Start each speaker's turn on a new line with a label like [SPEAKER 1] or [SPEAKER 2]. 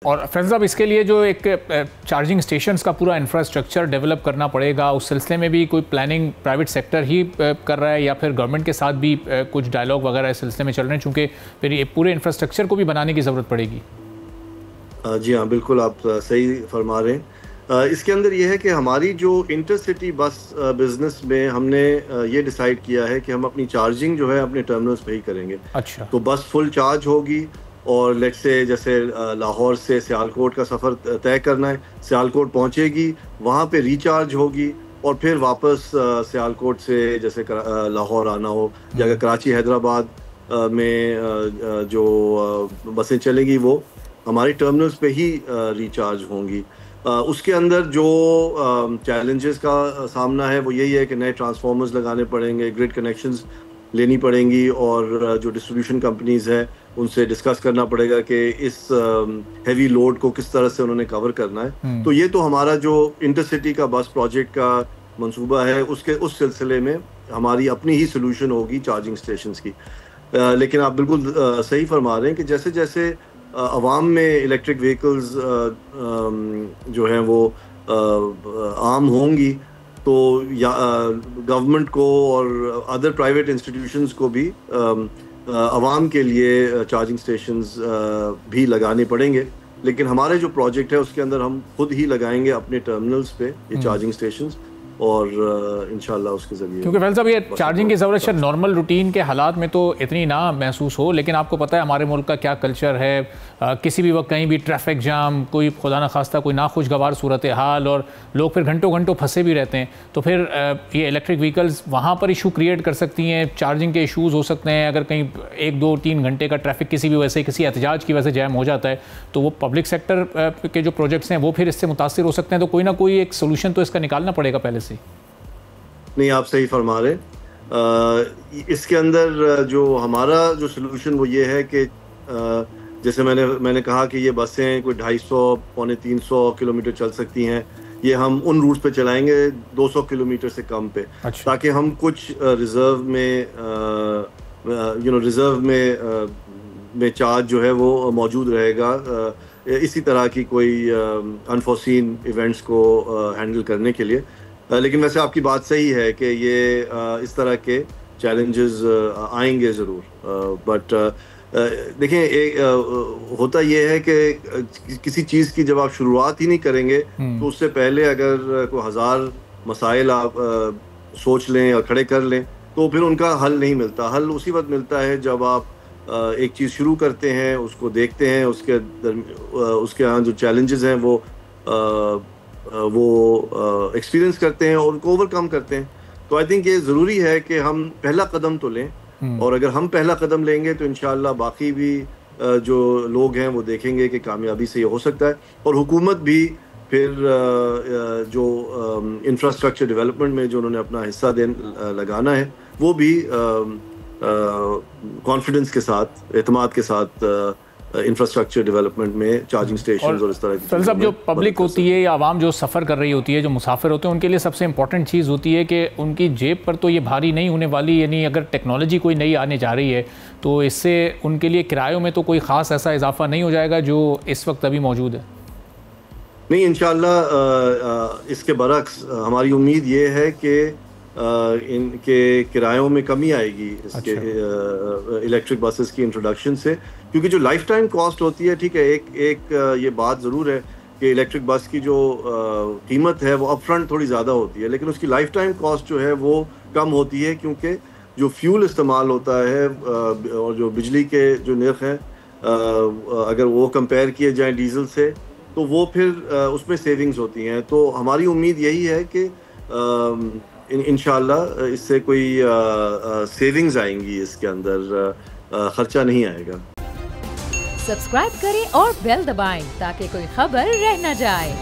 [SPEAKER 1] اور فیض صاحب اس کے لیے جو ایک چارجنگ اسٹیشنز کا پورا انفراسٹرکچر ڈیولپ کرنا پڑے گا، اس سلسلے میں بھی کوئی پلاننگ پرائیویٹ سیکٹر ہی کر رہا ہے یا پھر گورنمنٹ کے ساتھ بھی کچھ ڈائلاگ وغیرہ اس سلسلے میں چل رہے ہیں، چونکہ پھر یہ پورے انفراسٹرکچر کو بھی بنانے کی ضرورت پڑے گی؟
[SPEAKER 2] جی ہاں، بالکل آپ صحیح فرما رہے ہیں۔ اس کے اندر یہ ہے کہ ہماری جو انٹر سٹی بس بزنس میں ہم نے یہ ڈیسائیڈ کیا ہے کہ ہم اپنی چارجنگ جو ہے اپنے ٹرمینلز پہ ہی کریں گے۔
[SPEAKER 1] اچھا،
[SPEAKER 2] تو بس فل چارج ہوگی، اور لیٹ سے جیسے لاہور سے سیالکوٹ کا سفر طے کرنا ہے، سیالکوٹ پہنچے گی، وہاں پہ ریچارج ہوگی، اور پھر واپس سیالکوٹ سے جیسے لاہور آنا ہو، یا اگر کراچی حیدرآباد میں جو بسیں چلیں گی وہ ہماری ٹرمینلز پہ ہی ریچارج ہوں گی۔ اس کے اندر جو چیلنجز کا سامنا ہے وہ یہی ہے کہ نئے ٹرانسفارمرز لگانے پڑیں گے، گرڈ کنیکشنز لینی پڑیں گی، اور جو ڈسٹریبیوشن کمپنیز ہیں ان سے ڈسکس کرنا پڑے گا کہ اس ہیوی لوڈ کو کس طرح سے انہوں نے کور کرنا ہے۔ تو یہ تو ہمارا جو انٹر سٹی کا بس پروجیکٹ کا منصوبہ ہے، اس سلسلے میں ہماری اپنی ہی سلوشن ہوگی چارجنگ اسٹیشنز کی۔ لیکن آپ بالکل صحیح فرما رہے ہیں کہ جیسے جیسے عوام میں الیکٹرک وہیکلز جو ہیں وہ عام ہوں گی، تو گورنمنٹ کو اور ادر پرائیویٹ انسٹیٹیوشنز کو بھی عوام کے لیے چارجنگ اسٹیشنز بھی لگانے پڑیں گے۔ لیکن ہمارے جو پروجیکٹ ہے اس کے اندر ہم خود ہی لگائیں گے اپنے ٹرمینلز پہ یہ چارجنگ اسٹیشنز، اور انشاءاللہ اس کے ذریعے،
[SPEAKER 1] کیونکہ فیض صاحب یہ چارجنگ کی ضرورت شاید نارمل روٹین کے حالات میں تو اتنی نہ محسوس ہو، لیکن آپ کو پتہ ہے ہمارے ملک کا کیا کلچر ہے، کسی بھی وقت کہیں بھی ٹریفک جام، کوئی خدا نخواستہ کوئی ناخوشگوار صورتحال، اور لوگ پھر گھنٹوں گھنٹوں پھنسے بھی رہتے ہیں، تو پھر یہ الیکٹرک وہیکلز وہاں پر ایشو کریٹ کر سکتی ہیں، چارجنگ کے ایشوز ہو سکتے ہیں۔ اگر کہیں 1 2 3 گھنٹے کا ٹریفک کسی بھی وجہ سے، کسی احتجاج کی وجہ سے جیم ہو جاتا ہے، تو وہ پبلک سیکٹر کے جو پروجیکٹس ہیں وہ پھر اس سے متاثر ہو سکتے ہیں۔ تو کوئی نہ کوئی ایک سولوشن تو اس کا نکالنا پڑے گا پہلے سے۔
[SPEAKER 2] نہیں، آپ صحیح فرما رہے ہیں۔ اس کے اندر جو ہمارا جو سلوشن وہ یہ ہے کہ جیسے میں نے کہا کہ یہ بسیں کوئی 250 پونے 300 کلومیٹر چل سکتی ہیں، یہ ہم ان روٹس پہ چلائیں گے 200 کلومیٹر سے کم پہ، تاکہ ہم کچھ ریزرو میں چارج جو ہے وہ موجود رہے گا، اسی طرح کی کوئی انفورسین ایونٹس کو ہینڈل کرنے کے لیے۔ لیکن ویسے آپ کی بات صحیح ہے کہ یہ اس طرح کے چیلنجز آئیں گے ضرور، بٹ دیکھیں ہوتا یہ ہے کہ کسی چیز کی جب آپ شروعات ہی نہیں کریں گے تو اس سے پہلے اگر کوئی 1000 مسائل آپ سوچ لیں اور کھڑے کر لیں تو پھر ان کا حل نہیں ملتا۔ حل اسی وقت ملتا ہے جب آپ ایک چیز شروع کرتے ہیں، اس کو دیکھتے ہیں، اس کے ہاں جو چیلنجز ہیں وہ ایکسپیرینس کرتے ہیں اور ان کو اوور کم کرتے ہیں۔ تو آئی تھنک یہ ضروری ہے کہ ہم پہلا قدم تو لیں، اور اگر ہم پہلا قدم لیں گے تو انشاءاللہ باقی بھی جو لوگ ہیں وہ دیکھیں گے کہ کامیابی سے یہ ہو سکتا ہے، اور حکومت بھی پھر جو انفراسٹرکچر ڈیولپمنٹ میں جو انہوں نے اپنا حصہ لگانا ہے وہ بھی کانفیڈنس کے ساتھ، اعتماد کے ساتھ انفراسٹرکچر ڈیولپمنٹ میں چارجنگ سٹیشنز اور اس طرح کی
[SPEAKER 1] چیزیں۔ جو پبلک ہوتی ہے یا عوام جو سفر کر رہی ہوتی ہے، جو مسافر ہوتے ہیں، ان کے لیے سب سے امپورٹنٹ چیز ہوتی ہے کہ ان کی جیب پر تو یہ بھاری نہیں ہونے والی، یعنی اگر ٹیکنالوجی کوئی نئی آنے جا رہی ہے تو اس سے ان کے لیے کرایوں میں تو کوئی خاص ایسا اضافہ نہیں ہو جائے گا جو اس وقت ابھی موجود ہے۔
[SPEAKER 2] نہیں، انشاءاللہ اس کے برعکس ہماری امید یہ ہے کہ ان کے کرایوں میں کمی آئے گی اس کے الیکٹرک بسز کی انٹروڈکشن سے، کیونکہ جو لائف ٹائم کاسٹ ہوتی ہے، ٹھیک ہے، ایک یہ بات ضرور ہے کہ الیکٹرک بس کی جو قیمت ہے وہ اپ فرنٹ تھوڑی زیادہ ہوتی ہے، لیکن اس کی لائف ٹائم کاسٹ جو ہے وہ کم ہوتی ہے، کیونکہ جو فیول استعمال ہوتا ہے اور جو بجلی کے جو نرخ ہیں اگر وہ کمپیئر کیے جائیں ڈیزل سے تو وہ پھر اس میں سیونگز ہوتی ہیں۔ تو ہماری امید یہی ہے کہ انشاءاللہ اس سے کوئی سیونگز آئیں گی، اس کے اندر خرچہ نہیں آئے گا۔
[SPEAKER 3] سبسکرائب کریں اور بیل دبائیں تاکہ کوئی خبر رہ نہ جائے۔